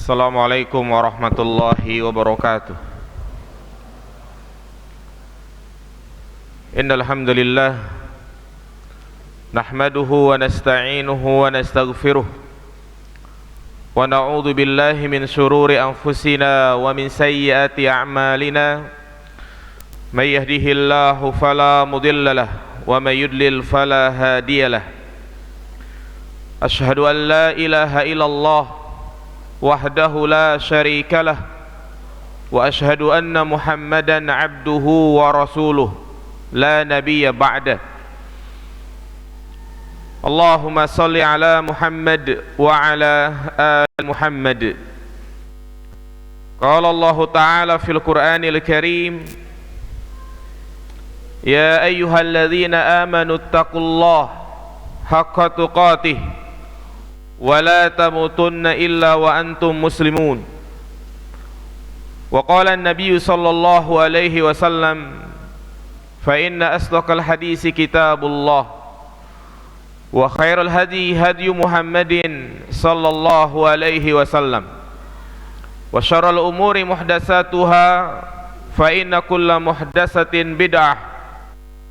Assalamualaikum warahmatullahi wabarakatuh. Innal hamdalillah nahmaduhu wa nasta'inuhu wa nastaghfiruh wa na'udzu billahi min shururi anfusina wa min sayyiati a'malina. May yahdihillahu fala mudilla lahu wa may yudlil fala hadiya lahu. Asyhadu an la ilaha illallah wahdahu la syarika lah wa asyhadu anna Muhammadan abduhu wa rasuluh la nabiyya ba'da. Allahumma salli ala Muhammad wa ala ali Muhammad. Qala Allah ta'ala fil Qur'anil Karim, ya ayyuhalladzina amanu taqullaha haqqa tuqatih wa la tamutunna illa wa antum muslimun. Wa qala an-nabiy sallallahu alaihi wasallam, fa inna asdaqal hadisi kitabullah wa khairal hadi hadi Muhammadin sallallahu alaihi wasallam wa syarrul umuri muhdatsatuha fa inna kulla muhdatsatin bid'ah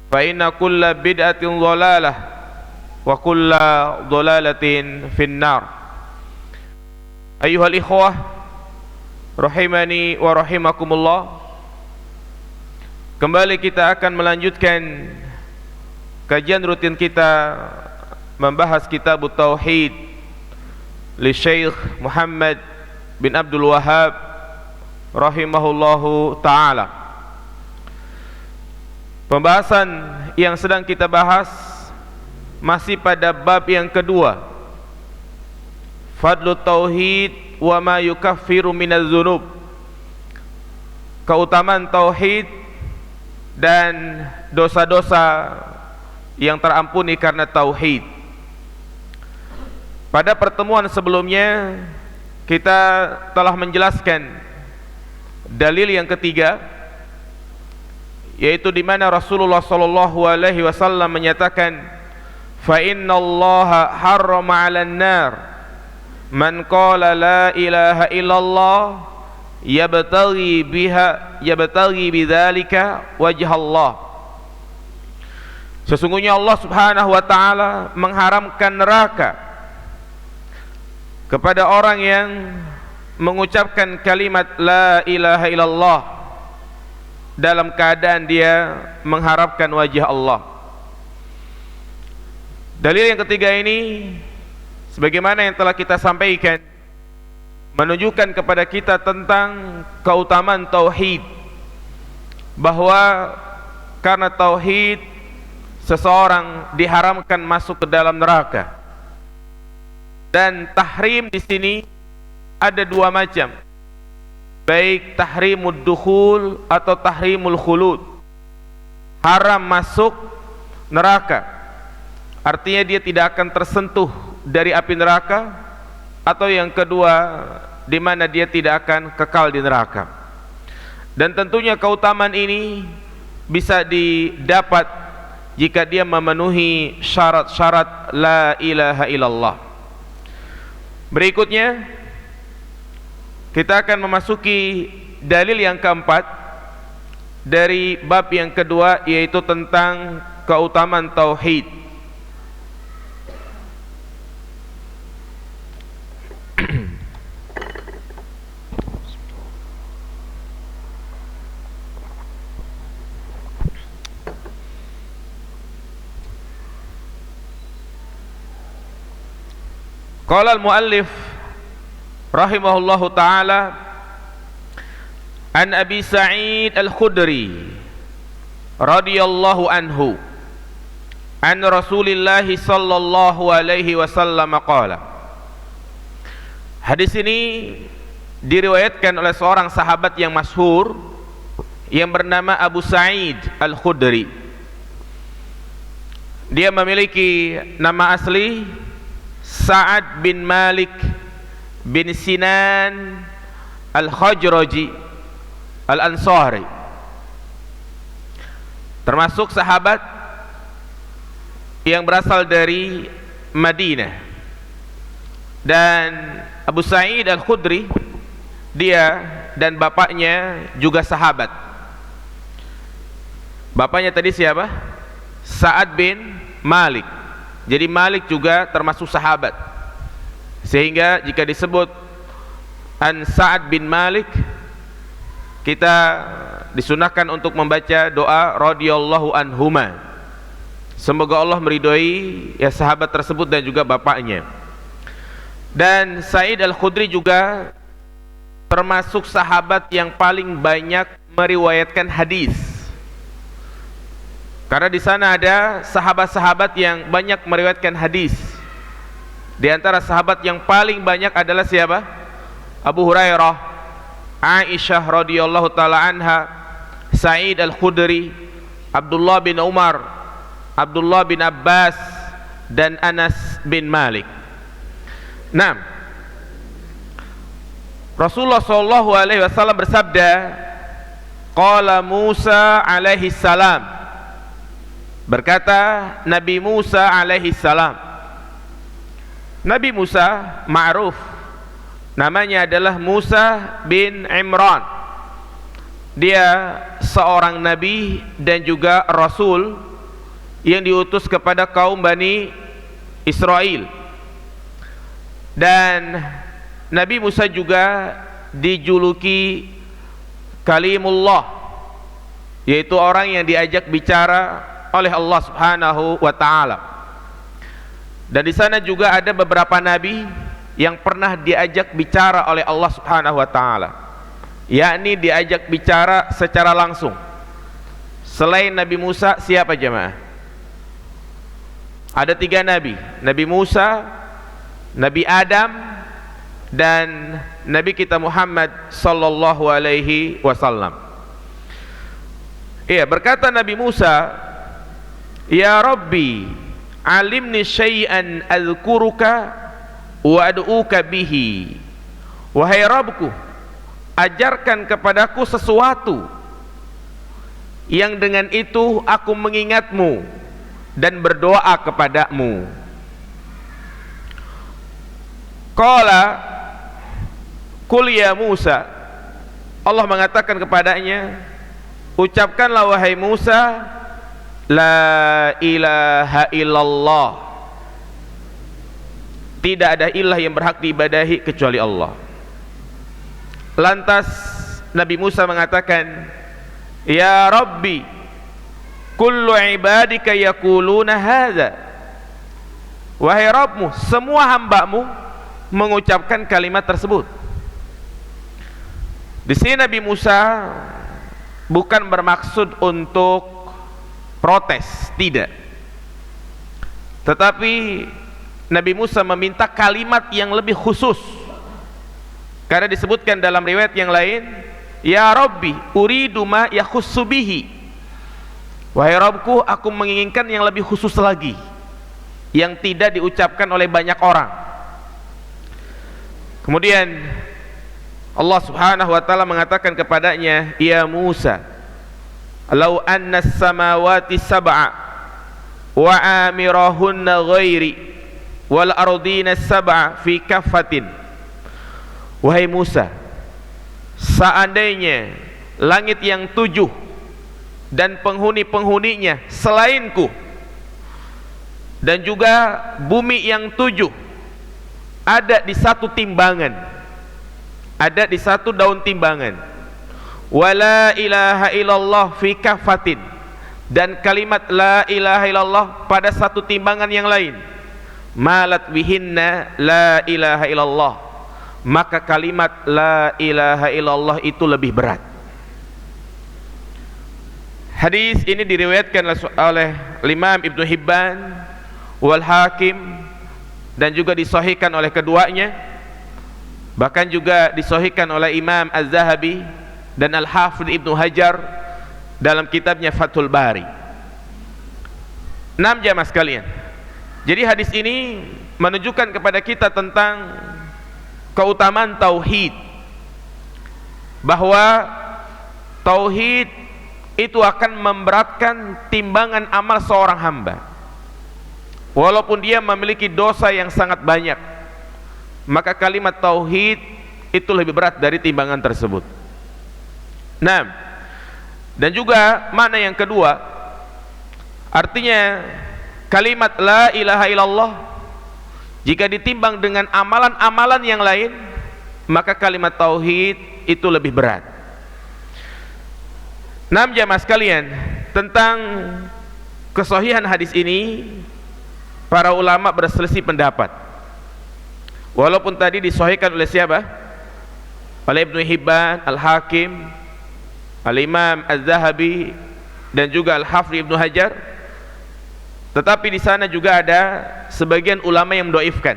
fa inna kulla bid'atin dhalalah wa kulla dhalalatin finnar. Ayyuhal ikhwah rahimani wa rahimakumullah, kembali kita akan melanjutkan kajian rutin kita membahas kitab Tauhid li Syekh Muhammad bin Abdul Wahhab rahimahullahu ta'ala. Pembahasan yang sedang kita bahas masih pada bab yang kedua, Fadlu Tauhid wa ma yukaffiru minaz dzunub, keutamaan tauhid dan dosa-dosa yang terampuni karena tauhid. Pada pertemuan sebelumnya kita telah menjelaskan dalil yang ketiga, yaitu di mana Rasulullah sallallahu alaihi wasallam menyatakan, fa innallaha harrama 'alan nar man qala la ilaha illallah yabtaghi bidzalika wajhallah. Sesungguhnya Allah Subhanahu wa taala mengharamkan neraka kepada orang yang mengucapkan kalimat la ilaha illallah dalam keadaan dia mengharapkan wajah Allah. Dalil yang ketiga ini, sebagaimana yang telah kita sampaikan, menunjukkan kepada kita tentang keutamaan tauhid, bahwa karena tauhid seseorang diharamkan masuk ke dalam neraka. Dan tahrim di sini ada dua macam, baik tahrimud dukhul atau tahrimul khulud, haram masuk neraka, artinya dia tidak akan tersentuh dari api neraka, atau yang kedua, di mana dia tidak akan kekal di neraka. Dan tentunya keutamaan ini bisa didapat jika dia memenuhi syarat-syarat la ilaha illallah. Berikutnya kita akan memasuki dalil yang keempat dari bab yang kedua, yaitu tentang keutamaan tauhid. Qala al-muallif rahimahullahu ta'ala an Abi Sa'id al-Khudri radhiyallahu anhu an Rasulillah sallallahu alaihi wasallam qala. Hadis ini diriwayatkan oleh seorang sahabat yang masyhur yang bernama Abu Sa'id al-Khudri. Dia memiliki nama asli Sa'ad bin Malik bin Sinan al-Khajraji al-Ansari, termasuk sahabat yang berasal dari Madinah. Dan Abu Sa'id Al-Khudri, dia dan bapaknya juga sahabat. Bapaknya tadi siapa? Sa'ad bin Malik. Jadi Malik juga termasuk sahabat. Sehingga jika disebut an Sa'ad bin Malik, kita disunahkan untuk membaca doa radhiyallahu anhuma. Semoga Allah meridhoi ya sahabat tersebut dan juga bapaknya. Dan Sa'id Al-Khudri juga termasuk sahabat yang paling banyak meriwayatkan hadis. Karena di sana ada sahabat-sahabat yang banyak meriwayatkan hadis. Di antara sahabat yang paling banyak adalah siapa? Abu Hurairah, Aisyah radhiyallahu taala anha, Sa'id Al-Khudri, Abdullah bin Umar, Abdullah bin Abbas, dan Anas bin Malik. Nah, Rasulullah sallallahu alaihi wasallam bersabda, qala Musa alaihi salam, berkata Nabi Musa alaihi salam. Nabi Musa ma'ruf, namanya adalah Musa bin Imran. Dia seorang nabi dan juga rasul yang diutus kepada kaum Bani Israel. Dan Nabi Musa juga dijuluki Kalimullah, yaitu orang yang diajak bicara oleh Allah Subhanahu wa taala. Dan di sana juga ada beberapa nabi yang pernah diajak bicara oleh Allah Subhanahu wa taala, yakni diajak bicara secara langsung. Selain Nabi Musa, siapa jemaah? Ada 3 nabi, Nabi Musa, Nabi Adam, dan Nabi kita Muhammad sallallahu alaihi wasallam. Iya, berkata Nabi Musa, ya Rabbi, alimni syai'an azkuruka wa ad'uka bihi. Wahai Rabbku, ajarkan kepadaku sesuatu yang dengan itu aku mengingatmu dan berdoa kepadamu. Qala qul ya Musa, Allah mengatakan kepadanya, ucapkanlah wahai Musa, la ilaha illallah, tidak ada ilah yang berhak diibadahi kecuali Allah. Lantas Nabi Musa mengatakan, ya Rabbi, kullu ibadika yaquluna hadza. Wahai Rabbmu, semua hambamu mengucapkan kalimat tersebut. Di sini Nabi Musa bukan bermaksud untuk protes, tidak. Tetapi Nabi Musa meminta kalimat yang lebih khusus. Karena disebutkan dalam riwayat yang lain, ya Rabbi, uridu ma yakhussu bihi. Wahai Rabbku, aku menginginkan yang lebih khusus lagi, yang tidak diucapkan oleh banyak orang. Kemudian Allah Subhanahu wa taala mengatakan kepadanya, ya Musa, law anna as-samawati sab'a wa amirahunna ghairi wal ardina sab'a fi kaffatin. Wahai Musa, seandainya langit yang 7 dan penghuni-penghuninya selainku, dan juga bumi yang 7 ada di satu timbangan, ada di satu daun timbangan, wala ilaha illallah fi kafatin, dan kalimat la ilaha illallah pada satu timbangan yang lain, malat bihinna la ilaha illallah, maka kalimat la ilaha illallah itu lebih berat. Hadis ini diriwayatkan oleh Imam Ibnu Hibban wal Hakim, dan juga disahihkan oleh keduanya, bahkan juga disahihkan oleh Imam Az-Zahabi dan Al-Hafidh Ibnu Hajar dalam kitabnya Fathul Bari. 6 jamaah sekalian, jadi hadis ini menunjukkan kepada kita tentang keutamaan tauhid, bahwa tauhid itu akan memberatkan timbangan amal seorang hamba, walaupun dia memiliki dosa yang sangat banyak. maka kalimat tauhid itu lebih berat dari timbangan tersebut. Nah, dan juga makna yang kedua, artinya kalimat la ilaha illallah jika ditimbang dengan amalan-amalan yang lain, maka kalimat tauhid itu lebih berat. Nah, jamaah sekalian, tentang kesahihan hadis ini para ulama berselisih pendapat. Walaupun tadi disahihkan oleh siapa? Oleh Ibnu Hibban, Al-Hakim, Al-Imam Az-Zahabi, dan juga Al-Hafidz Ibnu Hajar, tetapi di sana juga ada sebagian ulama yang mendoifkan.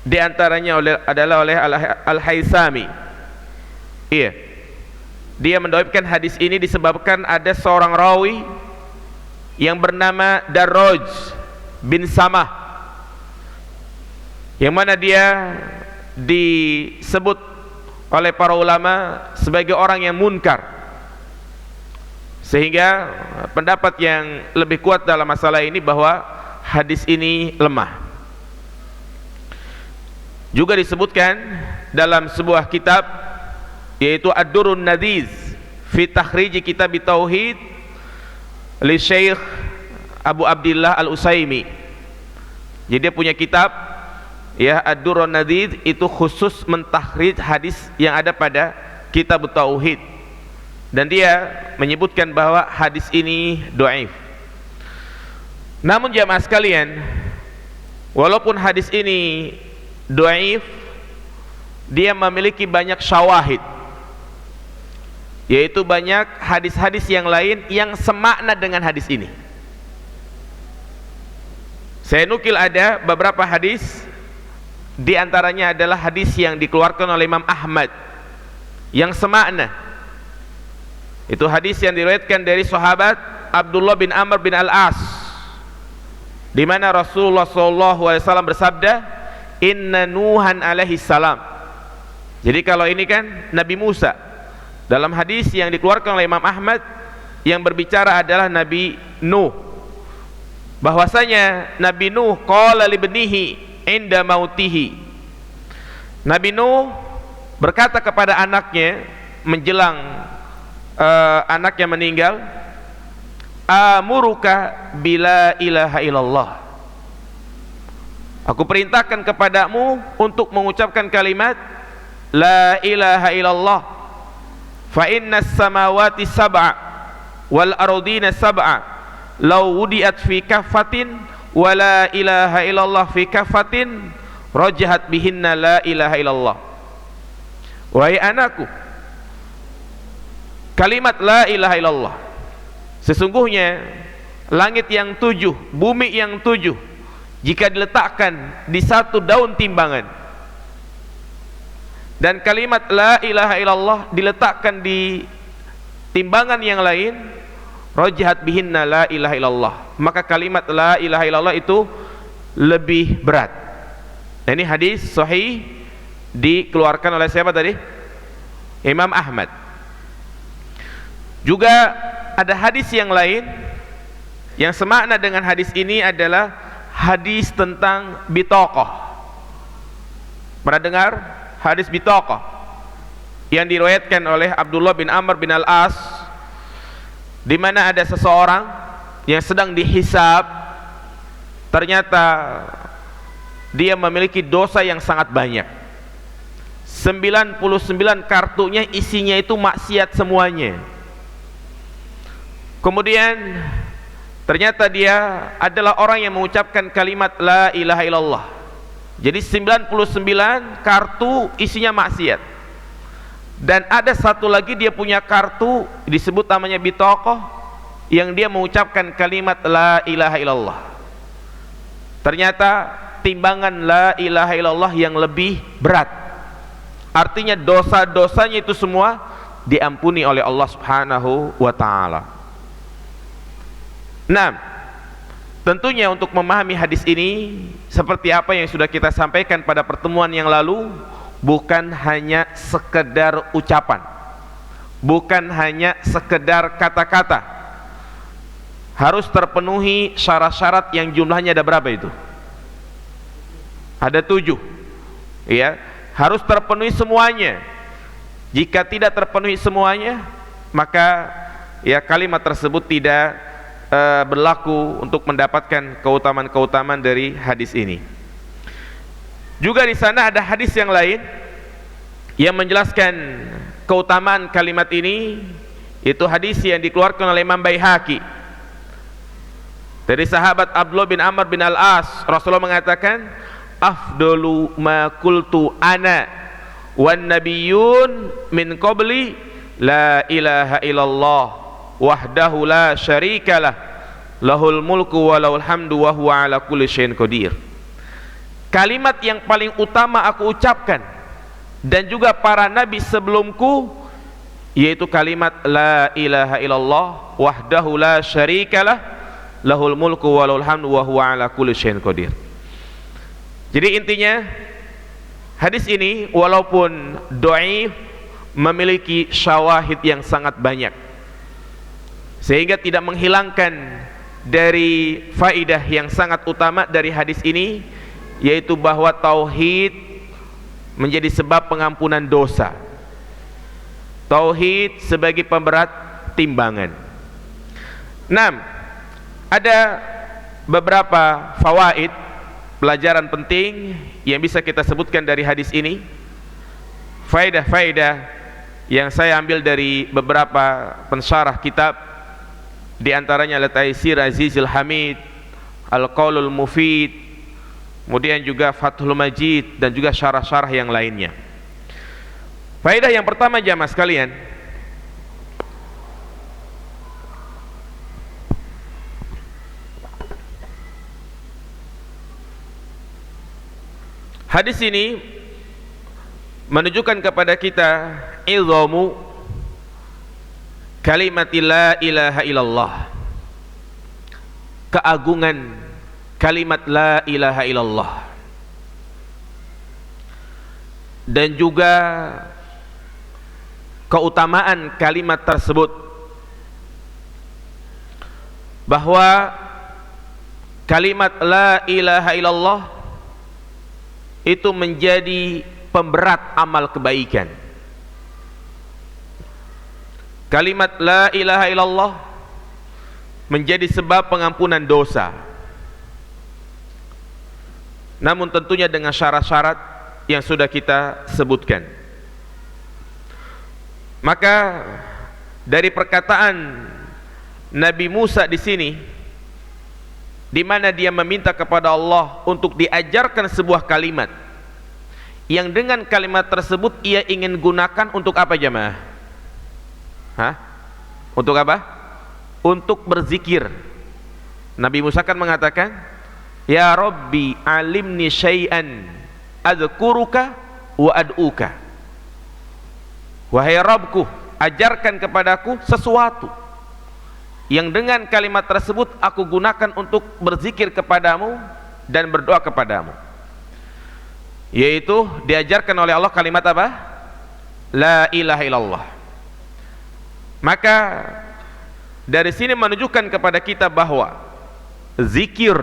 Di antaranya adalah oleh Al-Haythami. Iya, dia mendoifkan hadis ini disebabkan ada seorang rawi yang bernama Darraj bin Samah, yang mana dia disebut oleh para ulama sebagai orang yang munkar, sehingga pendapat yang lebih kuat dalam masalah ini bahwa hadis ini lemah. Juga disebutkan dalam sebuah kitab, yaitu Ad-Durrun Nadiz fi Takhrij Kitab Tauhid li Syekh Abu Abdillah Al-Utsaimin. Jadi dia punya kitab, ya, Ad-Durrun Nadiz, itu khusus mentakhrij hadis yang ada pada Kitab Tauhid, dan dia menyebutkan bahwa hadis ini dhaif. Namun jamaah sekalian, walaupun hadis ini dhaif, dia memiliki banyak syawahid, yaitu banyak hadis-hadis yang lain yang semakna dengan hadis ini. Saya nukil ada beberapa hadis, di antaranya adalah hadis yang dikeluarkan oleh Imam Ahmad yang semakna. Itu hadis yang diriwayatkan dari sahabat Abdullah bin Amr bin Al-As, di mana Rasulullah SAW bersabda, Inna Nuhan alaihi salam. Jadi kalau ini kan Nabi Musa. Dalam hadis yang dikeluarkan oleh Imam Ahmad, yang berbicara adalah Nabi Nuh, bahwasanya Nabi Nuh qala li ibnihi inda mautihi. Nabi Nuh berkata kepada anaknya menjelang anaknya meninggal, amuruka bila ilaha illallah, aku perintahkan kepadamu untuk mengucapkan kalimat la ilaha illallah, fa inna samawati sab'a wal ardina sab'a law wudiat fi kaffatin wa la ilaha illallah fi kaffatin rajahat bihinna la ilaha illallah. Wahai anakku, kalimat la ilaha illallah, sesungguhnya langit yang 7, bumi yang 7, jika diletakkan di satu daun timbangan, dan kalimat la ilaha illallah diletakkan di timbangan yang lain, rajahat bihinna la ilaha illallah, maka kalimat la ilaha illallah itu lebih berat. Nah, ini hadis sahih dikeluarkan oleh siapa tadi? Imam Ahmad. Juga ada hadis yang lain yang semakna dengan hadis ini adalah hadis tentang bitaqah. Pernah dengar hadis bitaqah yang diriwayatkan oleh Abdullah bin Amr bin Al-As, di mana ada seseorang yang sedang dihisab, ternyata dia memiliki dosa yang sangat banyak. 99 kartunya isinya itu maksiat semuanya. Kemudian ternyata dia adalah orang yang mengucapkan kalimat la ilaha illallah. Jadi 99 kartu isinya maksiat. Dan ada satu lagi dia punya kartu disebut namanya bitaqah, yang dia mengucapkan kalimat la ilaha illallah. Ternyata timbangan la ilaha illallah yang lebih berat. Artinya dosa-dosanya itu semua diampuni oleh Allah Subhanahu wa ta'ala. Nah, tentunya untuk memahami hadis ini, seperti apa yang sudah kita sampaikan pada pertemuan yang lalu, bukan hanya sekedar ucapan, bukan hanya sekedar kata-kata, harus terpenuhi syarat-syarat yang jumlahnya ada berapa itu? Ada 7. ya, harus terpenuhi semuanya. Jika tidak terpenuhi semuanya, maka ya kalimat tersebut tidak berlaku untuk mendapatkan keutamaan-keutamaan dari hadis ini. Juga di sana ada hadis yang lain yang menjelaskan keutamaan kalimat ini, itu hadis yang dikeluarkan oleh Imam Baihaqi dari sahabat Abdullah bin Amr bin Al-As. Rasulullah mengatakan, afdalu ma qultu ana wan nabiyyun min qabli la ilaha illallah wahdahu la syarikalah lahul mulku wa lahul hamdu wa huwa ala kulli syai'in qadir. Kalimat yang paling utama aku ucapkan dan juga para nabi sebelumku, yaitu kalimat la ilaha illallah wahdahu la syarikalah lahul mulku wa lahul hamdu wa huwa ala kulli syai'in qadir. Jadi intinya hadis ini walaupun dhaif memiliki syawahid yang sangat banyak, sehingga tidak menghilangkan dari faidah yang sangat utama dari hadis ini, yaitu bahwa tauhid menjadi sebab pengampunan dosa. Tauhid sebagai pemberat timbangan. 6. Ada beberapa fawaid, pelajaran penting yang bisa kita sebutkan dari hadis ini. Faedah-faedah yang saya ambil dari beberapa pensyarah kitab, di antaranya Al-Taisir Azizul Hamid, Al-Qaulul Mufid, kemudian juga Fathul Majid, dan juga syarah-syarah yang lainnya. Faedah yang pertama jamaah sekalian, hadis ini menunjukkan kepada kita izamu kalimat la ilaha illallah, keagungan kalimat la ilaha illallah, dan juga keutamaan kalimat tersebut, bahwa kalimat la ilaha illallah itu menjadi pemberat amal kebaikan. Kalimat la ilaha illallah menjadi sebab pengampunan dosa, namun tentunya dengan syarat-syarat yang sudah kita sebutkan. Maka dari perkataan Nabi Musa di sini, di mana dia meminta kepada Allah untuk diajarkan sebuah kalimat yang dengan kalimat tersebut ia ingin gunakan untuk apa jemaah? Untuk apa? Untuk berzikir. Nabi Musa kan mengatakan, ya Rabbi alimni syai'an adzkuruka wa ad'uka. Wahai Rabbku, ajarkan kepadaku sesuatu yang dengan kalimat tersebut aku gunakan untuk berzikir kepadamu dan berdoa kepadamu. Yaitu diajarkan oleh Allah kalimat apa? La ilaha illallah. Maka dari sini menunjukkan kepada kita bahwa zikir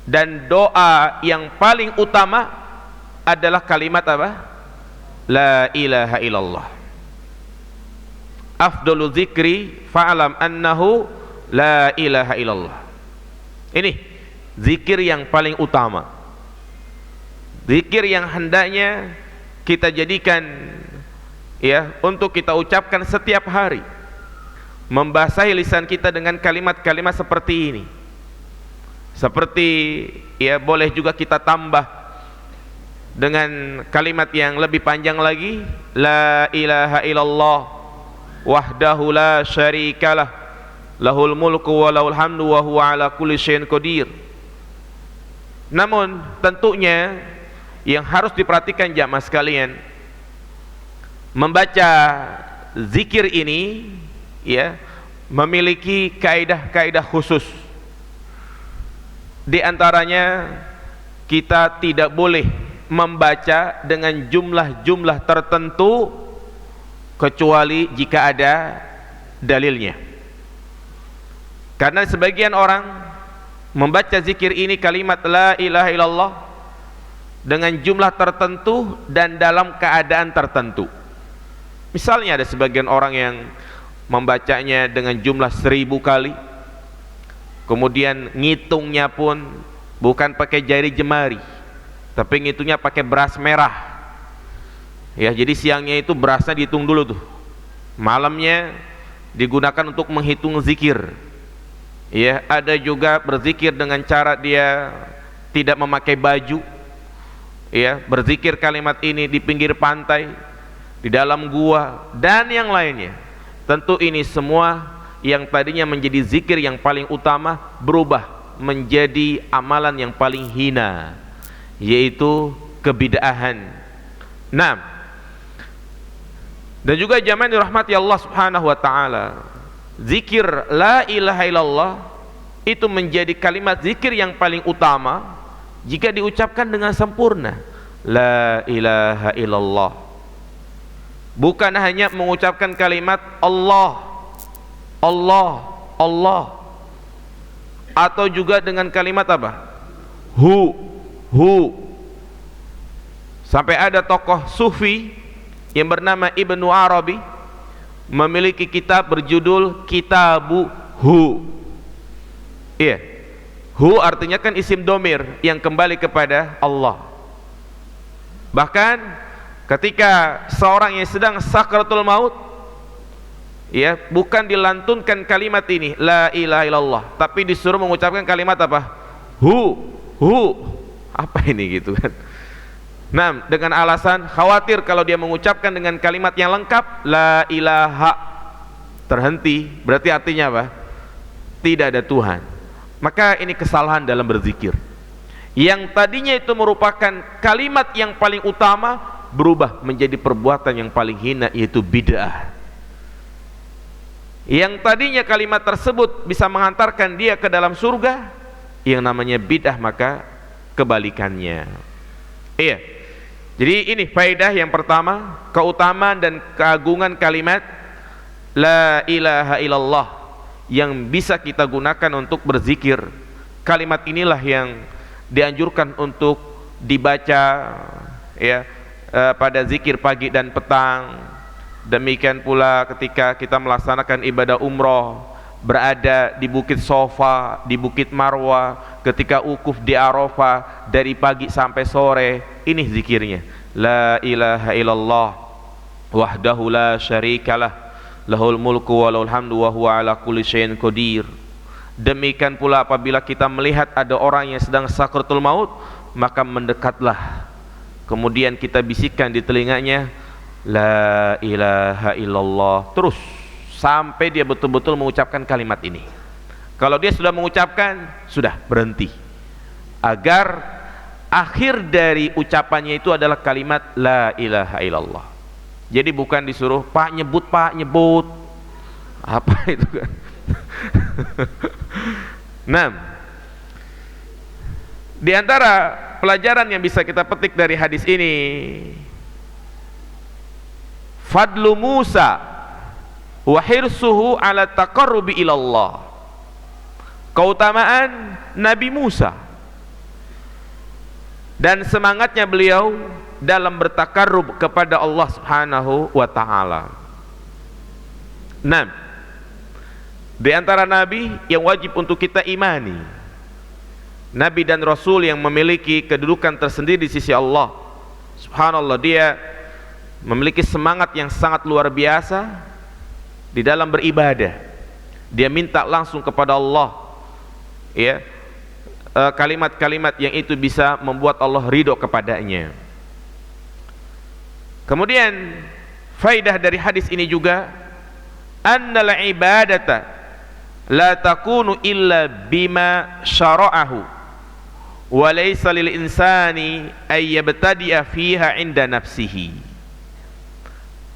dan doa yang paling utama adalah kalimat apa? La ilaha illallah. Afdalu zikri fa'alam annahu la ilaha illallah. Ini zikir yang paling utama, zikir yang hendaknya kita jadikan ya untuk kita ucapkan setiap hari, membasahi lisan kita dengan kalimat-kalimat seperti ini. Seperti ya boleh juga kita tambah dengan kalimat yang lebih panjang lagi, la ilaha illallah wahdahu la syarikalah lahul mulku wa lahul hamdu wa huwa ala kulli syai'in qadir. Namun tentunya yang harus diperhatikan jamaah sekalian, membaca zikir ini ya memiliki kaidah-kaidah khusus. Di antaranya kita tidak boleh membaca dengan jumlah-jumlah tertentu kecuali jika ada dalilnya. Karena sebagian orang membaca zikir ini kalimat la ilaha illallah dengan jumlah tertentu dan dalam keadaan tertentu. Misalnya ada sebagian orang yang membacanya dengan jumlah 1000 kali, kemudian ngitungnya pun bukan pakai jari jemari, tapi ngitungnya pakai beras merah. Ya, jadi siangnya itu berasnya dihitung dulu tuh, malamnya digunakan untuk menghitung zikir. Ya, ada juga berzikir dengan cara dia tidak memakai baju. Ya, berzikir kalimat ini di pinggir pantai, di dalam gua, dan yang lainnya. Tentu ini semua yang tadinya menjadi zikir yang paling utama berubah menjadi amalan yang paling hina, yaitu kebid'ahan. Nah, dan juga jamaah dirahmati Allah Subhanahu wa taala, zikir la ilaha illallah itu menjadi kalimat zikir yang paling utama jika diucapkan dengan sempurna. La ilaha illallah, bukan hanya mengucapkan kalimat Allah, Allah, Allah, atau juga dengan kalimat apa? Hu, hu. Sampai ada tokoh sufi yang bernama Ibnu Arabi memiliki kitab berjudul Kitabu Hu. Iya, hu artinya kan isim domir yang kembali kepada Allah. Bahkan ketika seorang yang sedang sakratul maut, ya, bukan dilantunkan kalimat ini la ilaha illallah, tapi disuruh mengucapkan kalimat apa? Hu, hu. Apa ini gitu kan? Nah, dengan alasan khawatir kalau dia mengucapkan dengan kalimat yang lengkap la ilaha terhenti, berarti artinya apa? Tidak ada Tuhan. Maka ini kesalahan dalam berzikir. Yang tadinya itu merupakan kalimat yang paling utama berubah menjadi perbuatan yang paling hina, yaitu bid'ah. Yang tadinya kalimat tersebut bisa mengantarkan dia ke dalam surga, yang namanya bid'ah maka kebalikannya. Iya. Jadi ini faedah yang pertama, keutamaan dan keagungan kalimat la ilaha illallah yang bisa kita gunakan untuk berzikir. Kalimat inilah yang dianjurkan untuk dibaca, ya, pada zikir pagi dan petang. Demikian pula ketika kita melaksanakan ibadah umroh, berada di Bukit Sofa, di Bukit Marwa, ketika wukuf di Arafah dari pagi sampai sore, ini zikirnya la ilaha illallah wahdahu la syarikalah lahul mulku wa lahul hamdu wa huwa ala kulli syai'in qadir. Demikian pula apabila kita melihat ada orang yang sedang sakratul maut, maka mendekatlah, kemudian kita bisikkan di telinganya la ilaha illallah, terus sampai dia betul-betul mengucapkan kalimat ini. Kalau dia sudah mengucapkan, sudah berhenti, agar akhir dari ucapannya itu adalah kalimat la ilaha illallah. Jadi bukan disuruh pak nyebut apa itu kan. Nah, di antara pelajaran yang bisa kita petik dari hadis ini, fadlu Musa wa hirsuhu ala taqarrubi ilallah, keutamaan Nabi Musa dan semangatnya beliau dalam bertakarrub kepada Allah Subhanahu wa taala. Nah, di antara nabi yang wajib untuk kita imani, nabi dan rasul yang memiliki kedudukan tersendiri di sisi Allah Subhanallah, dia memiliki semangat yang sangat luar biasa di dalam beribadah. Dia minta langsung kepada Allah, ya, kalimat-kalimat yang itu bisa membuat Allah ridho kepadanya. Kemudian faidah dari hadis ini juga, annal ibadata la takunu illa bima syara'ahu wa laysa lil insani ay yabtadi'a fiha 'inda nafsihi.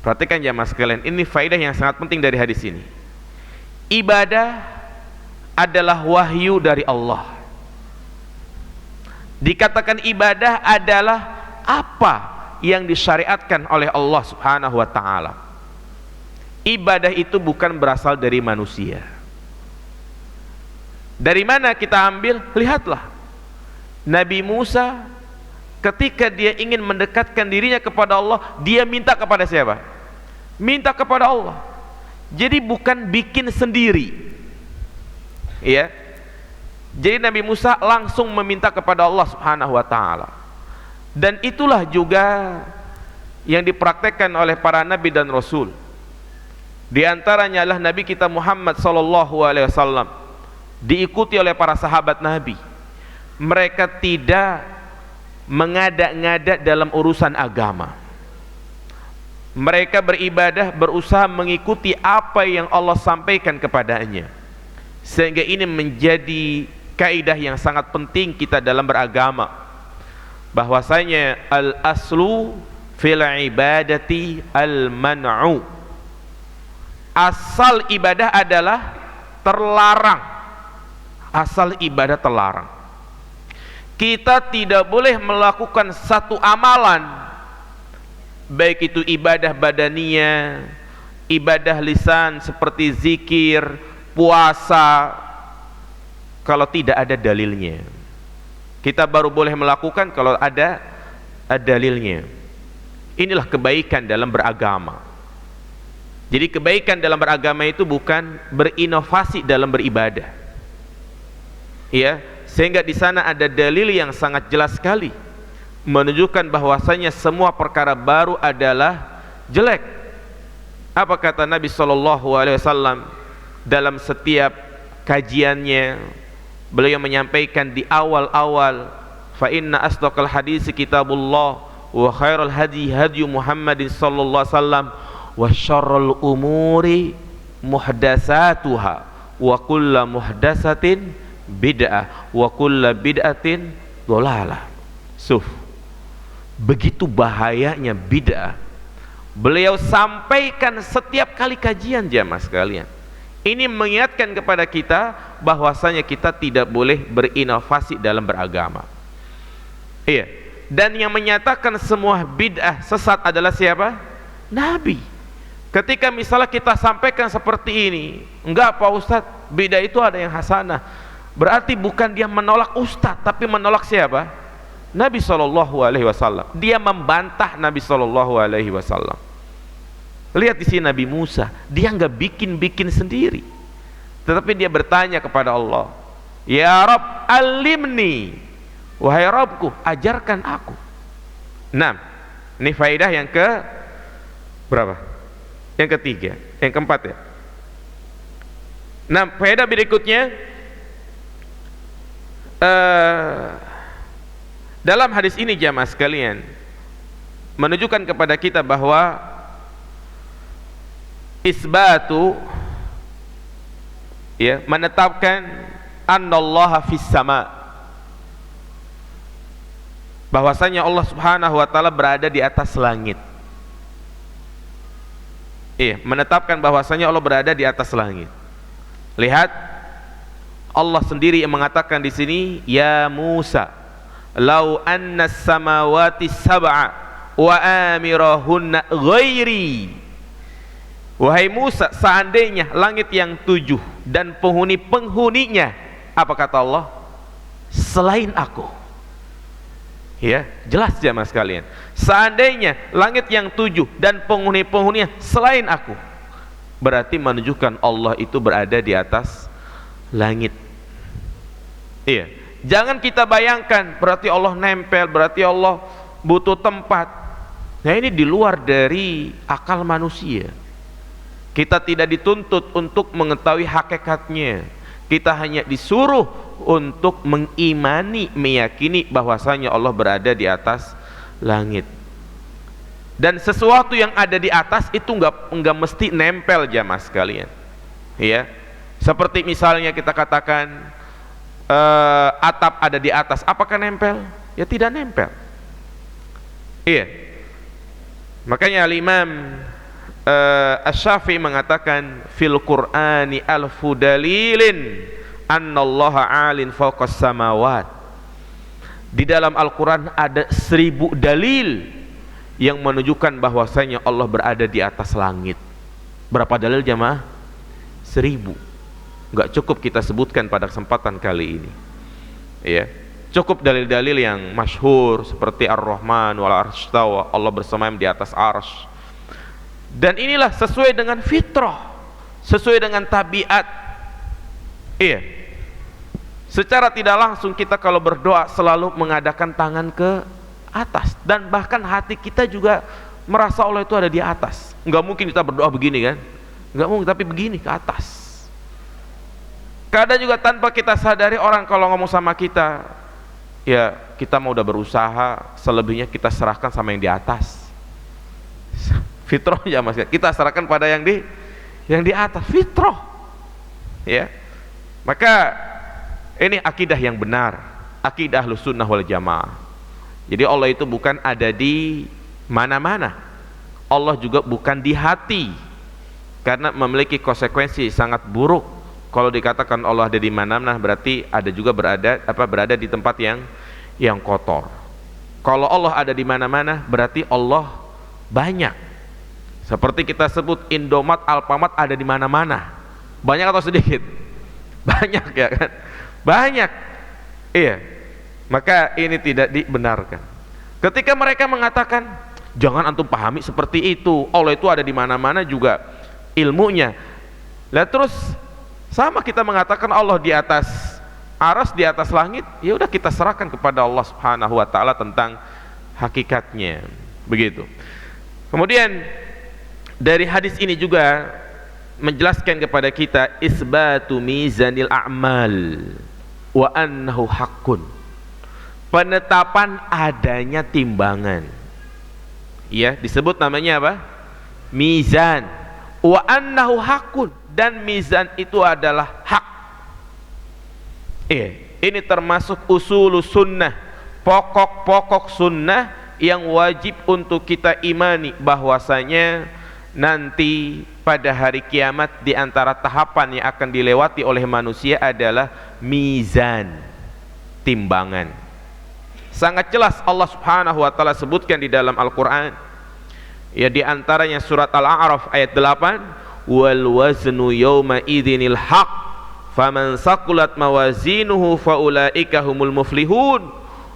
Perhatikan jamaah sekalian, ini faidah yang sangat penting dari hadis ini. Ibadah adalah wahyu dari Allah. Dikatakan ibadah adalah apa yang disyariatkan oleh Allah Subhanahu wa ta'ala. Ibadah itu bukan berasal dari manusia. Dari mana kita ambil? Lihatlah, Nabi Musa ketika dia ingin mendekatkan dirinya kepada Allah, dia minta kepada siapa? Minta kepada Allah. Jadi bukan bikin sendiri. Ya. Jadi Nabi Musa langsung meminta kepada Allah Subhanahu wa taala. Dan itulah juga yang dipraktekkan oleh para nabi dan rasul. Di antaranya adalah Nabi kita Muhammad sallallahu alaihi wasallam, diikuti oleh para sahabat Nabi. Mereka tidak mengada-ngada dalam urusan agama. Mereka beribadah, berusaha mengikuti apa yang Allah sampaikan kepadanya. Sehingga ini menjadi kaidah yang sangat penting kita dalam beragama, bahwasanya al-aslu fil ibadati al-man'u. Asal ibadah adalah terlarang. Asal ibadah terlarang. Kita tidak boleh melakukan satu amalan, baik itu ibadah badaniyah, ibadah lisan seperti zikir, puasa, kalau tidak ada dalilnya. Kita baru boleh melakukan kalau ada dalilnya. Inilah kebaikan dalam beragama. Jadi kebaikan dalam beragama itu bukan berinovasi dalam beribadah. Ya, sehingga di sana ada dalil yang sangat jelas sekali menunjukkan bahwasanya semua perkara baru adalah jelek. Apa kata Nabi sallallahu alaihi wasallam dalam setiap kajiannya? Beliau menyampaikan di awal-awal, fa inna asdaqal hadits kitabullah wa khairul hadi hadi Muhammadin sallallahu alaihi wasallam wa syarrul umuri muhdatsatuha wa kullu muhdatsatin bid'ah wa kullu bid'atin dhalalah. Begitu bahayanya bid'ah. Beliau sampaikan setiap kali kajian, jamaah sekalian. Ini mengingatkan kepada kita bahwasanya kita tidak boleh berinovasi dalam beragama. Iya. Dan yang menyatakan semua bid'ah sesat adalah siapa? Nabi. Ketika misalnya kita sampaikan seperti ini, enggak Pak Ustadz, bid'ah itu ada yang hasanah, berarti bukan dia menolak Ustadz, tapi menolak siapa? Nabi sallallahu alaihi wasallam. Dia membantah Nabi sallallahu alaihi wasallam. Lihat di sini Nabi Musa, dia enggak bikin-bikin sendiri, tetapi dia bertanya kepada Allah, ya Rabb alimni, wahai Rabbku ajarkan aku. Nah, ini faedah yang ke berapa? Yang ketiga, yang keempat ya. Nah, faedah berikutnya, dalam hadis ini jamaah sekalian menunjukkan kepada kita bahwa isbatu, ya, menetapkan annallaha fis sama, bahwasanya Allah Subhanahu wa taala berada di atas langit. Iya, menetapkan bahwasanya Allah berada di atas langit. Lihat, Allah sendiri yang mengatakan di sini, ya Musa, lau anna samawati sab'a wa amirahunna ghairi. Wahai Musa, seandainya langit yang 7 dan penghuni-penghuninya, apa kata Allah? Selain aku. Ya, jelas jamaah sekalian. Seandainya langit yang 7 dan penghuni-penghuninya selain aku, berarti menunjukkan Allah itu berada di atas langit. Iya. Jangan kita bayangkan berarti Allah nempel, berarti Allah butuh tempat. Nah, ini di luar dari akal manusia. Kita tidak dituntut untuk mengetahui hakikatnya. Kita hanya disuruh untuk mengimani, meyakini bahwasanya Allah berada di atas langit. Dan sesuatu yang ada di atas itu enggak mesti nempel jamaah sekalian. Ya. Seperti misalnya kita katakan atap ada di atas, apakah nempel? Ya tidak nempel. Iya. Makanya Al-Imam Asy-Syafi'i mengatakan fil Qur'ani alfu dalilin annallaha 'alin fawqas samawat. Di dalam Al-Qur'an ada 1000 dalil yang menunjukkan bahwasanya Allah berada di atas langit. Berapa dalil jamaah? 1000. Enggak cukup kita sebutkan pada kesempatan kali ini. Ya. Cukup dalil-dalil yang masyhur seperti Ar-Rahman wal arsy istawa, Allah bersemayam di atas arsy. Dan inilah sesuai dengan fitrah, sesuai dengan tabiat. Iya. Secara tidak langsung kita kalau berdoa selalu mengadakan tangan ke atas, dan bahkan hati kita juga merasa Allah itu ada di atas. Enggak mungkin kita berdoa begini kan? Enggak mungkin, tapi begini ke atas. Kadang juga tanpa kita sadari orang kalau ngomong sama kita, ya kita mau udah berusaha, selebihnya kita serahkan sama yang di atas. Fitrah ya Mas, kita serahkan pada yang di atas, fitrah. Ya. Maka ini akidah yang benar, akidah Ahlus Sunnah wal Jamaah. Jadi Allah itu bukan ada di mana-mana. Allah juga bukan di hati. Karena memiliki konsekuensi sangat buruk. Kalau dikatakan Allah ada di mana-mana, berarti ada juga berada di tempat yang kotor. Kalau Allah ada di mana-mana, berarti Allah banyak. Seperti kita sebut Indomaret, Alfamart ada di mana-mana. Banyak atau sedikit? Banyak ya kan? Banyak. Iya. Maka ini tidak dibenarkan. Ketika mereka mengatakan, jangan antum pahami seperti itu, Allah itu ada di mana-mana juga ilmunya. Lah terus sama kita mengatakan Allah di atas aras, di atas langit, ya udah kita serahkan kepada Allah Subhanahu wa taala tentang hakikatnya. Begitu. Kemudian dari hadis ini juga menjelaskan kepada kita isbatu mizanil a'mal wa annahu haqqun. Penetapan adanya timbangan. Ya, disebut namanya apa? Mizan. Wa annahu haqqun, dan mizan itu adalah hak. Ini termasuk usulus sunnah, pokok-pokok sunnah yang wajib untuk kita imani, bahwasanya nanti pada hari kiamat di antara tahapan yang akan dilewati oleh manusia adalah mizan, timbangan. Sangat jelas Allah Subhanahu wa taala sebutkan di dalam Al-Qur'an. Ya, di antaranya surat Al-A'raf ayat 8, wal waznu yawma idzinil haq faman saqulat mawazinuhu faulaika humul muflihun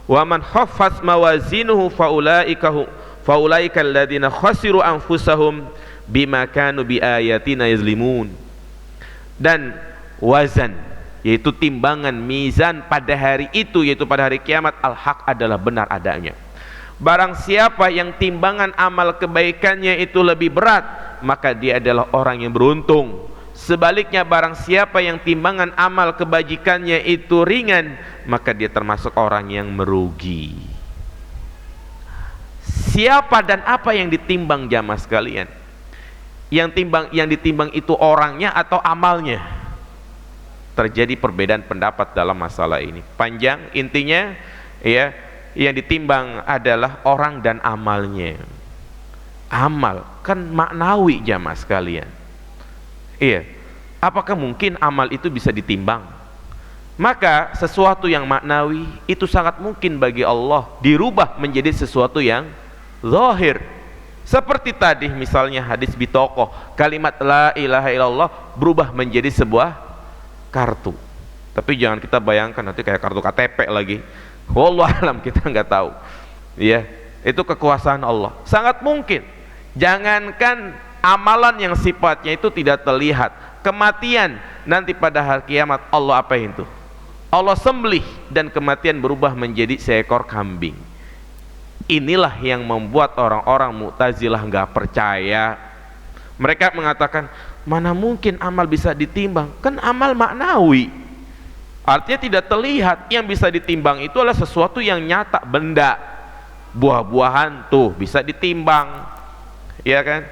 wa man khaffat mawazinuhu faulaika alladziina khasiru anfusahum bima kanu biayatina yazlimun. Dan wazan, yaitu timbangan, mizan pada hari itu, yaitu pada hari kiamat, al-haq adalah benar adanya. Barang siapa yang timbangan amal kebaikannya itu lebih berat, maka dia adalah orang yang beruntung. Sebaliknya, barang siapa yang timbangan amal kebajikannya itu ringan, maka dia termasuk orang yang merugi. Siapa dan apa yang ditimbang jamaah sekalian? Yang ditimbang itu orangnya atau amalnya? Terjadi perbedaan pendapat dalam masalah ini. Panjang, intinya ya, yang ditimbang adalah orang dan amalnya. Amal kan maknawi jamaah sekalian. Iya. Apakah mungkin amal itu bisa ditimbang? Maka sesuatu yang maknawi itu sangat mungkin bagi Allah dirubah menjadi sesuatu yang zahir. Seperti tadi misalnya hadis bitokoh, kalimat la ilaha illallah berubah menjadi sebuah kartu. Tapi jangan kita bayangkan nanti kayak kartu KTP lagi. Wallahu alam, kita nggak tahu. Ya, itu kekuasaan Allah. Sangat mungkin. Jangankan amalan yang sifatnya itu tidak terlihat, kematian nanti pada hari kiamat Allah apa itu? Allah sembelih dan kematian berubah menjadi seekor kambing. Inilah yang membuat orang-orang Mu'tazilah nggak percaya. Mereka mengatakan, mana mungkin amal bisa ditimbang? Kan amal maknawi, artinya tidak terlihat. Yang bisa ditimbang itu adalah sesuatu yang nyata, benda, buah-buahan tuh bisa ditimbang, ya kan?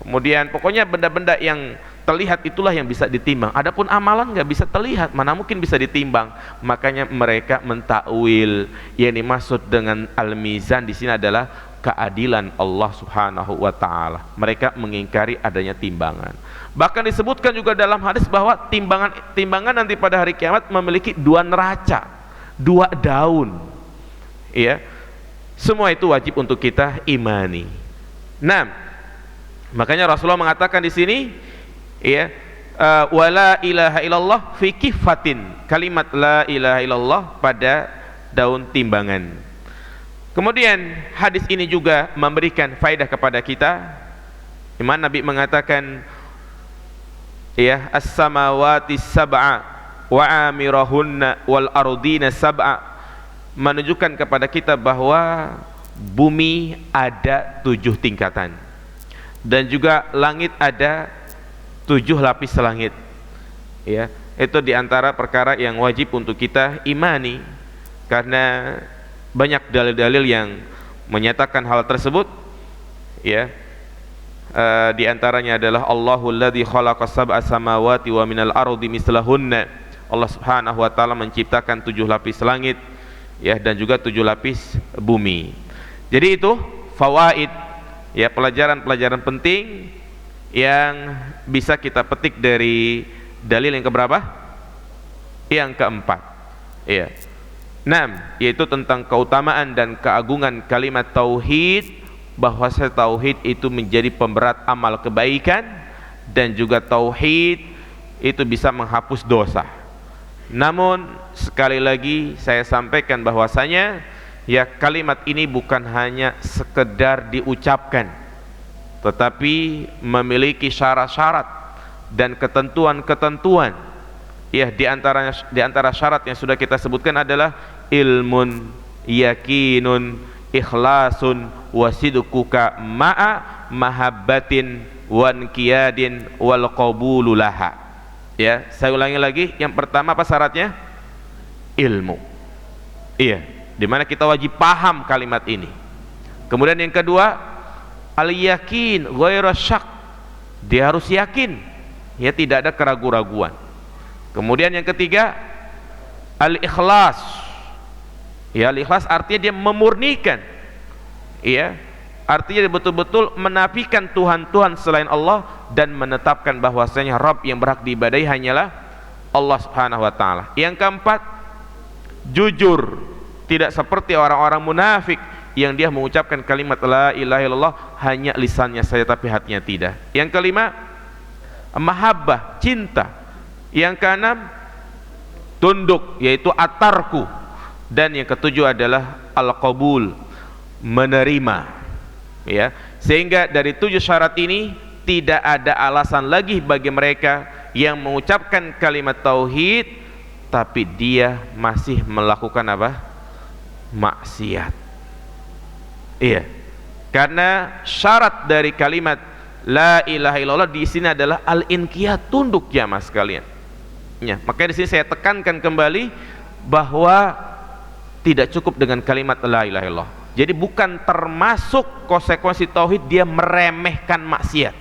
Kemudian pokoknya benda-benda yang terlihat itulah yang bisa ditimbang. Adapun amalan nggak bisa terlihat, mana mungkin bisa ditimbang. Makanya mereka mentakwil yang dimaksud dengan al-mizan di sini adalah keadilan Allah Subhanahu wa taala. Mereka mengingkari adanya timbangan. Bahkan disebutkan juga dalam hadis bahwa timbangan nanti pada hari kiamat memiliki dua neraca, dua daun. Ya. Semua itu wajib untuk kita imani. Nah, makanya Rasulullah mengatakan di sini, ya, wala ilaha illallah fi kifatin, kalimat la ilaha illallah pada daun timbangan. Kemudian hadis ini juga memberikan faedah kepada kita, di mana Nabi mengatakan, ya, as-samawati sab'a wa amirahunna wal ardina sab'a, menunjukkan kepada kita bahwa bumi ada 7 tingkatan dan juga langit ada 7 lapis langit. Ya, itu diantara perkara yang wajib untuk kita imani, karena banyak dalil-dalil yang menyatakan hal tersebut. Ya, di antaranya adalah Allahul ladzi khalaqas sab'a samawati wa minal ardi mislahunna. Allah Subhanahu wa taala menciptakan 7 lapis langit, ya, dan juga 7 lapis bumi. Jadi itu fawaid, ya, pelajaran-pelajaran penting yang bisa kita petik dari dalil yang keberapa? Yang keempat. Ya. 6, yaitu tentang keutamaan dan keagungan kalimat tauhid, bahwa tauhid itu menjadi pemberat amal kebaikan, dan juga tauhid itu bisa menghapus dosa. Namun sekali lagi saya sampaikan bahwasanya, ya, kalimat ini bukan hanya sekedar diucapkan, tetapi memiliki syarat-syarat dan ketentuan-ketentuan. Ya, di antara syarat yang sudah kita sebutkan adalah ilmun, yakinun, ikhlasun, wasidquka ma'a mahabbatin wankiyadin wal qabulu laha. Ya, saya ulangi lagi, yang pertama apa syaratnya? Ilmu. Iya, dimana kita wajib paham kalimat ini. Kemudian yang kedua, al-yakin ghairu syak, dia harus yakin, ya, tidak ada keraguan-raguan. Kemudian yang ketiga, al-ikhlas. Ya, al-ikhlas artinya dia memurnikan, ya, artinya dia betul-betul menafikan Tuhan-Tuhan selain Allah dan menetapkan bahwasanya Rabb yang berhak diibadahi hanyalah Allah Subhanahu wa taala. Yang keempat, jujur, tidak seperti orang-orang munafik yang dia mengucapkan kalimat la ilaha illallah hanya lisannya saja tapi hatinya tidak. Yang kelima, mahabbah, cinta. Yang keenam, tunduk, yaitu atarku. Dan yang ketujuh adalah al-qabul, menerima. Ya, sehingga dari 7 syarat ini tidak ada alasan lagi bagi mereka yang mengucapkan kalimat tauhid tapi dia masih melakukan apa? Maksiat. Iya, karena syarat dari kalimat la ilaha illallah di sini adalah al-inqiyad, tunduk, ya mas sekalian. Ya, makanya di sini saya tekankan kembali bahwa tidak cukup dengan kalimat la ilaha illallah. Jadi bukan termasuk konsekuensi tauhid dia meremehkan maksiat.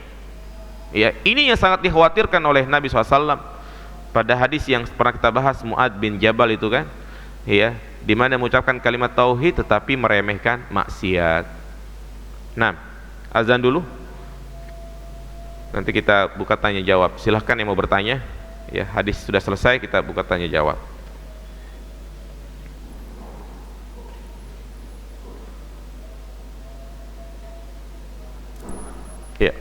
Ya, ini yang sangat dikhawatirkan oleh Nabi SAW pada hadis yang pernah kita bahas, Mu'ad bin Jabal itu kan, ya, di mana mengucapkan kalimat tauhid tetapi meremehkan maksiat. Nah, azan dulu. Nanti kita buka tanya jawab. Silahkan yang mau bertanya. Ya, hadis sudah selesai, kita buka tanya jawab. Ya.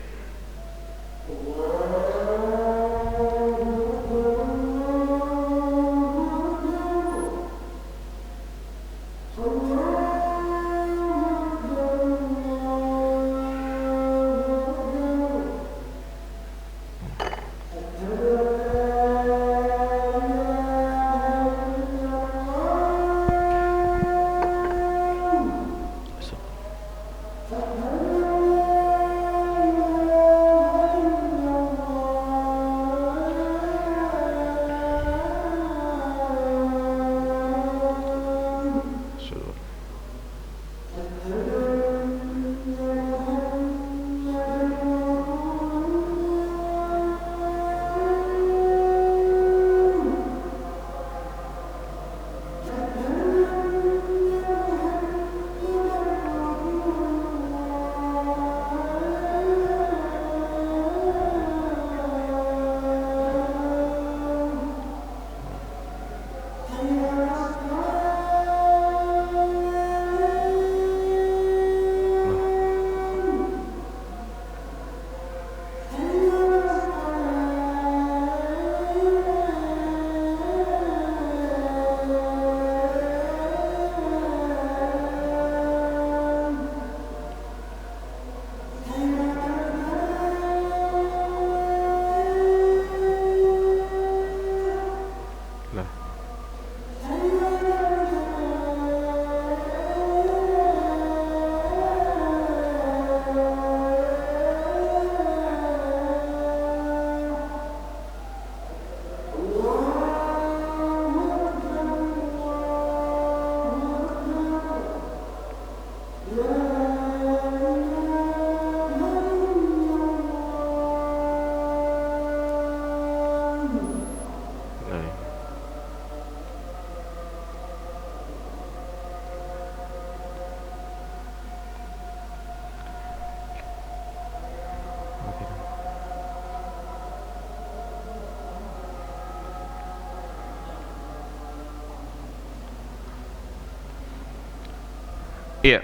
Iya,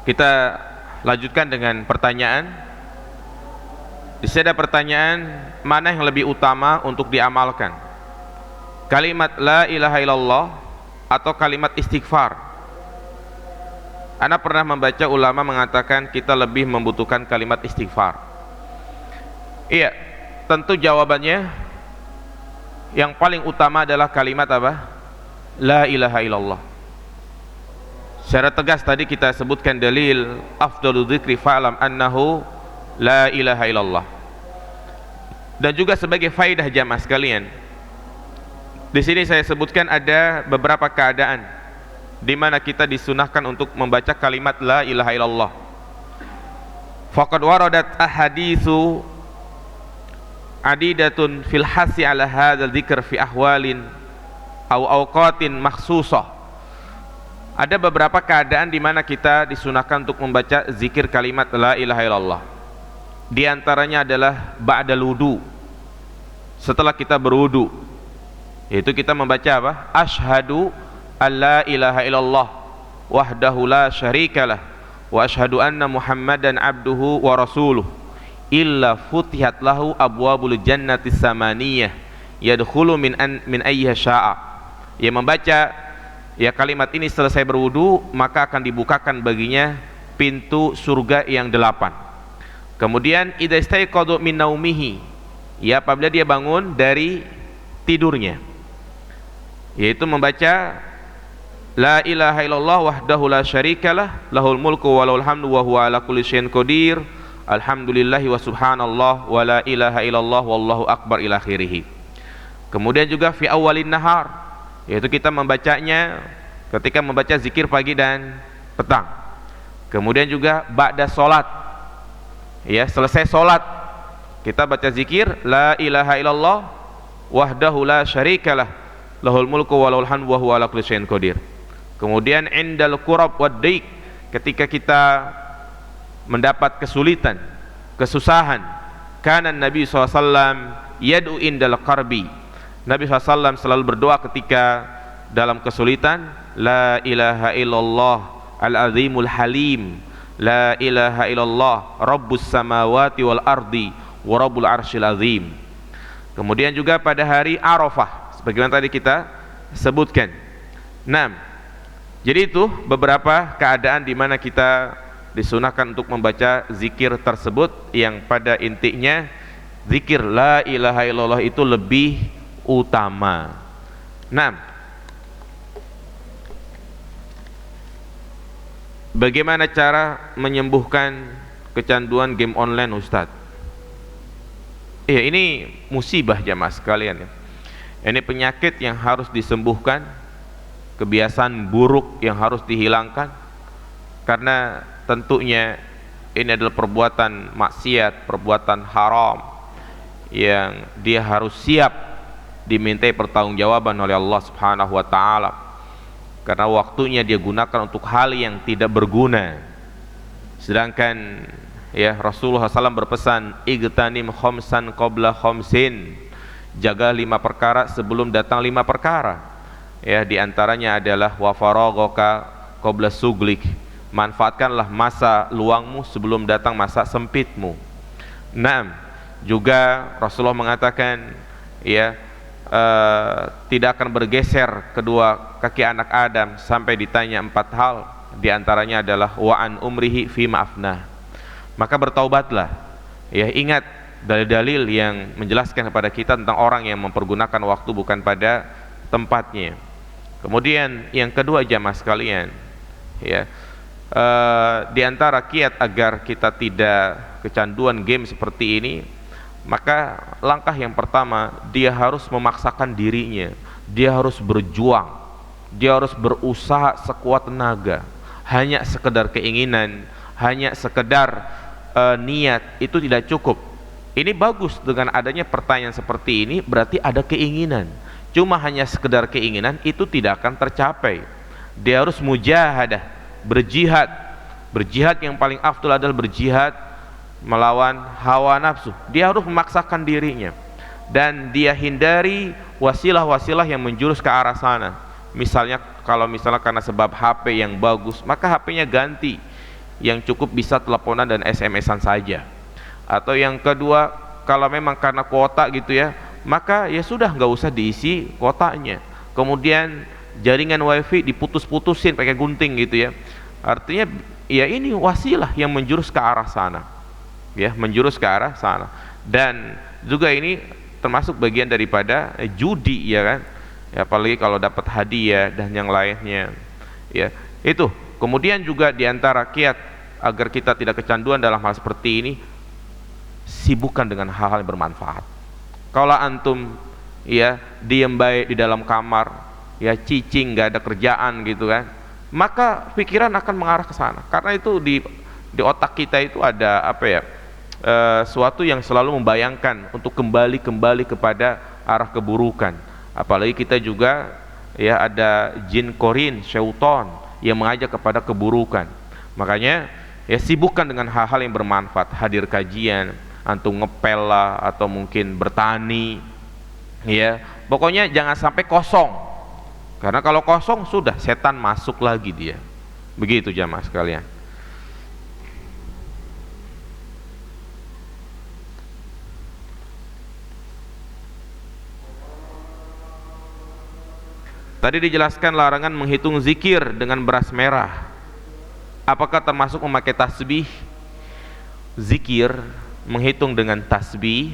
kita lanjutkan dengan pertanyaan. Di sini ada pertanyaan, mana yang lebih utama untuk diamalkan? Kalimat la ilaha illallah atau kalimat istighfar? Ana pernah membaca ulama mengatakan kita lebih membutuhkan kalimat istighfar. Iya, tentu jawabannya yang paling utama adalah kalimat apa? La ilaha illallah. Secara tegas tadi kita sebutkan dalil afdalu dzikri fa'lam annahu la ilaha illallah. Dan juga sebagai faedah jamaah sekalian, di sini saya sebutkan ada beberapa keadaan di mana kita disunahkan untuk membaca kalimat la ilaha illallah. Faqad waradat ahaditsu adidatun fil hasi ala hadzal dzikr fi ahwalin aw awqatin makhsusah. Ada beberapa keadaan di mana kita disunahkan untuk membaca zikir kalimat la ilaha illallah. Di antaranya adalah ba'dal wudu, setelah kita berwudu, yaitu kita membaca apa? Asyhadu alla ilaha illallah wahdahu la syarikalah wa asyhadu anna muhammadan abduhu wa rasuluh illa futihat lahu abwabul jannati samaniyah yadkhulu min ayyiha syaa. Ia membaca ya kalimat ini selesai berwudu, maka akan dibukakan baginya pintu surga yang 8. Kemudian idza istaiqadha min naumihi, ya apabila dia bangun dari tidurnya, yaitu membaca la ilaha illallah wahdahu la syarikalah lahul mulku wa lahul hamdu wa huwa ala kulli syai'in qadir alhamdulillahi wa subhanallah wa la ilaha illallah wallahu akbar ila akhirih. Kemudian juga fi awalin nahar, yaitu kita membacanya ketika membaca zikir pagi dan petang. Kemudian juga ba'da salat, ya selesai salat kita baca zikir la ilaha illallah wahdahu la syarikalah lahul mulku wa lahul hamdu wa huwa ala kulli syai'in qadir. Kemudian indal kurab wad daik, ketika kita mendapat kesulitan, kesusahan, kana Nabi SAW yad'u indal qarbi, Nabi SAW selalu berdoa ketika dalam kesulitan, la ilaha illallah al-azimul halim, la ilaha illallah rabbus samawati wal ardi wa rabbul arsyil azim. Kemudian juga pada hari Arafah, sebagaimana tadi kita sebutkan. 6. Jadi itu beberapa keadaan di mana kita disunahkan untuk membaca zikir tersebut, yang pada intinya zikir la ilaha illallah itu lebih utama. 6. Bagaimana cara menyembuhkan kecanduan game online, Ustadz? Iya, ini musibah jamaah sekalian ya. Ini penyakit yang harus disembuhkan, kebiasaan buruk yang harus dihilangkan, karena tentunya ini adalah perbuatan maksiat, perbuatan haram yang dia harus siap dimintai pertanggungjawaban oleh Allah Subhanahu wa taala, karena waktunya dia gunakan untuk hal yang tidak berguna. Sedangkan ya Rasulullah SAW berpesan, igtanim khamsan qabla khamsin, jaga 5 perkara sebelum datang 5 perkara. Ya, diantaranya adalah wa faraghaka qabla suglik, manfaatkanlah masa luangmu sebelum datang masa sempitmu. 6. Juga Rasulullah mengatakan ya tidak akan bergeser kedua kaki anak Adam sampai ditanya 4 hal, diantaranya adalah wa an umrihi fi ma'afnah. Maka bertaubatlah. Ya, ingat dalil-dalil yang menjelaskan kepada kita tentang orang yang mempergunakan waktu bukan pada tempatnya. Kemudian yang kedua jamaah sekalian, ya di antara kiat agar kita tidak kecanduan game seperti ini, maka langkah yang pertama, dia harus memaksakan dirinya, dia harus berjuang, dia harus berusaha sekuat tenaga. Hanya sekedar keinginan, hanya sekedar niat itu tidak cukup. Ini bagus, dengan adanya pertanyaan seperti ini berarti ada keinginan. Cuma hanya sekedar keinginan itu tidak akan tercapai. Dia harus mujahadah, berjihad. Berjihad yang paling afdal adalah berjihad melawan hawa nafsu. Dia harus memaksakan dirinya, dan dia hindari wasilah-wasilah yang menjurus ke arah sana. Misalnya kalau misalnya karena sebab HP yang bagus, maka HP-nya ganti, yang cukup bisa teleponan dan SMS-an saja. Atau yang kedua, kalau memang karena kuota gitu ya, maka ya sudah nggak usah diisi kuotanya. Kemudian jaringan wifi diputus-putusin pakai gunting gitu ya. Artinya ya ini wasilah yang menjurus ke arah sana, ya, menjurus ke arah sana. Dan juga ini termasuk bagian daripada judi, ya kan, ya, apalagi kalau dapat hadiah dan yang lainnya, ya itu. Kemudian juga diantara kiat agar kita tidak kecanduan dalam hal seperti ini, sibukkan dengan hal-hal yang bermanfaat. Kalau antum ya diem baik di dalam kamar, ya cicing, nggak ada kerjaan gitu kan, maka pikiran akan mengarah ke sana. Karena itu di otak kita itu ada apa ya, suatu yang selalu membayangkan untuk kembali kepada arah keburukan. Apalagi kita juga ya ada jin korin, syaitan yang mengajak kepada keburukan. Makanya ya sibukkan dengan hal-hal yang bermanfaat, hadir kajian, antum ngepel lah, atau mungkin bertani, ya pokoknya jangan sampai kosong. Karena kalau kosong sudah setan masuk lagi dia. Begitu jamaah sekalian. Tadi dijelaskan larangan menghitung zikir dengan beras merah. Apakah termasuk memakai tasbih? Zikir, menghitung dengan tasbih,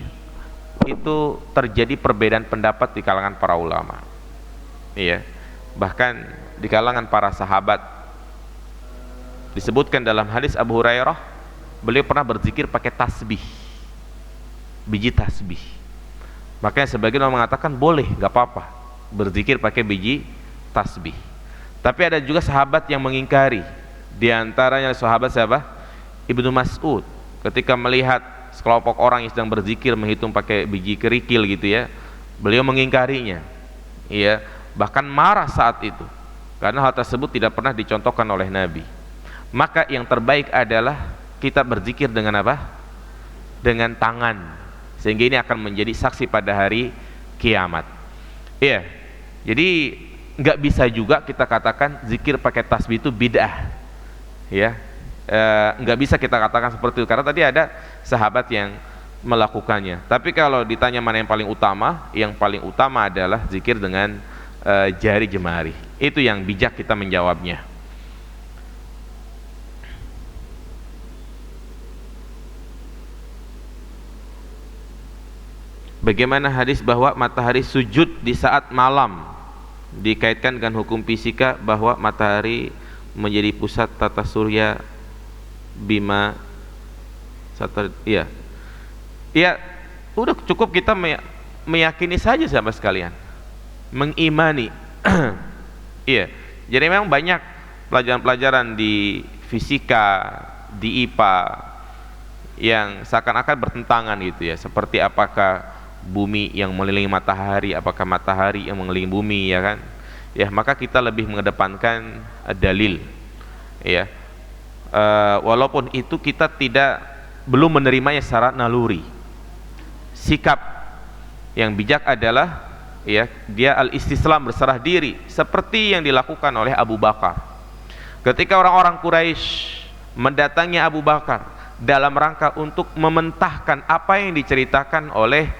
itu terjadi perbedaan pendapat di kalangan para ulama. Iya. Bahkan di kalangan para sahabat disebutkan dalam hadis Abu Hurairah, beliau pernah berzikir pakai tasbih, biji tasbih. Makanya sebagian orang mengatakan boleh, nggak apa-apa berzikir pakai biji tasbih. Tapi ada juga sahabat yang mengingkari. Di antaranya sahabat siapa? Ibnu Mas'ud. Ketika melihat sekelompok orang yang sedang berzikir menghitung pakai biji kerikil gitu ya, beliau mengingkarinya. Iya, bahkan marah saat itu. Karena hal tersebut tidak pernah dicontohkan oleh Nabi. Maka yang terbaik adalah kita berzikir dengan apa? Dengan tangan. Sehingga ini akan menjadi saksi pada hari kiamat. Iya. Jadi nggak bisa juga kita katakan zikir pakai tasbih itu bid'ah, ya. Nggak bisa kita katakan seperti itu karena tadi ada sahabat yang melakukannya. Tapi kalau ditanya mana yang paling utama adalah zikir dengan jari jemari. Itu yang bijak kita menjawabnya. Bagaimana hadis bahwa matahari sujud di saat malam dikaitkan dengan hukum fisika bahwa matahari menjadi pusat tata surya bima satar, iya. Iya, udah cukup kita meyakini saja sama sekalian, mengimani. Iya. Jadi memang banyak pelajaran-pelajaran di fisika, di IPA yang seakan-akan bertentangan gitu ya, seperti apakah bumi yang mengelilingi matahari, apakah matahari yang mengelilingi bumi, ya kan? Ya, maka kita lebih mengedepankan dalil, ya. Walaupun itu kita belum menerimanya secara naluri. Sikap yang bijak adalah ya dia al-istislam, berserah diri, seperti yang dilakukan oleh Abu Bakar. Ketika orang-orang Quraisy mendatangi Abu Bakar dalam rangka untuk mementahkan apa yang diceritakan oleh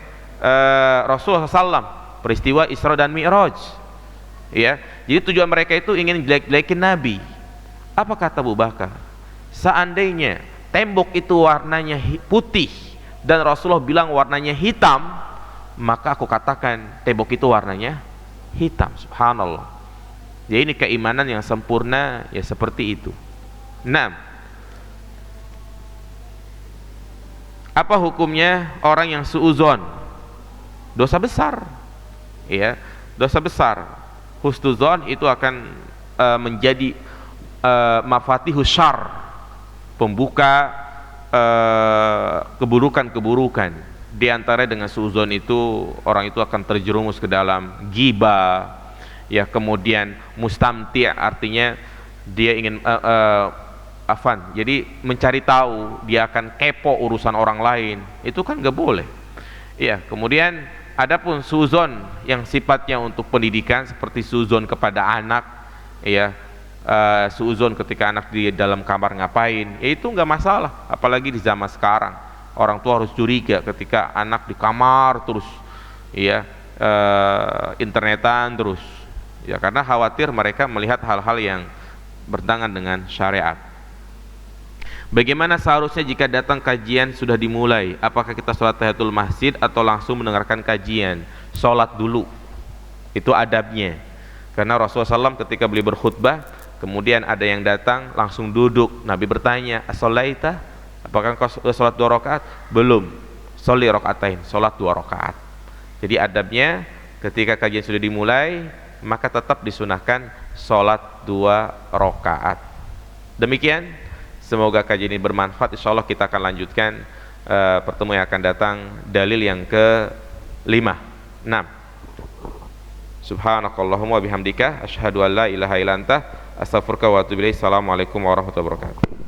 Rasulullah SAW, peristiwa Isra dan Mi'raj, ya. Jadi tujuan mereka itu ingin jelek-jelekin Nabi. Apa kata Abu Bakar? Seandainya tembok itu warnanya putih dan Rasulullah bilang warnanya hitam, maka aku katakan tembok itu warnanya hitam. Subhanallah. Jadi ini keimanan yang sempurna, ya seperti itu. Nah, apa hukumnya orang yang suudzon? Dosa besar, ya, dosa besar. Husnuzon itu akan menjadi mafatihus syarr, pembuka keburukan-keburukan. Di antara dengan suudzon itu orang itu akan terjerumus ke dalam ghibah, ya, kemudian mustamti' artinya dia ingin jadi mencari tahu, dia akan kepo urusan orang lain. Itu kan gak boleh. Ya, kemudian Adapun suzon yang sifatnya untuk pendidikan seperti suzon kepada anak, ya, suzon ketika anak di dalam kamar ngapain, ya itu nggak masalah. Apalagi di zaman sekarang, orang tua harus curiga ketika anak di kamar terus, ya, internetan terus, ya, karena khawatir mereka melihat hal-hal yang bertentangan dengan syariat. Bagaimana seharusnya jika datang kajian sudah dimulai? Apakah kita sholat tahiyatul masjid atau langsung mendengarkan kajian? Sholat dulu, itu adabnya. Karena Rasulullah SAW ketika beliau berkhutbah, kemudian ada yang datang langsung duduk. Nabi bertanya, as-sholaita? Apakah engkau sholat 2 rakaat? Belum. Sholi rakaatain, sholat 2 rakaat. Jadi adabnya ketika kajian sudah dimulai, maka tetap disunahkan sholat 2 rakaat. Demikian, semoga kajian ini bermanfaat. Insyaallah kita akan lanjutkan pertemuan yang akan datang, dalil yang ke-5, 6. Subhanakallahumma bihamdika asyhadu an la ilaha illa anta astaghfiruka wa atubu ilaik. Assalamualaikum warahmatullahi wabarakatuh.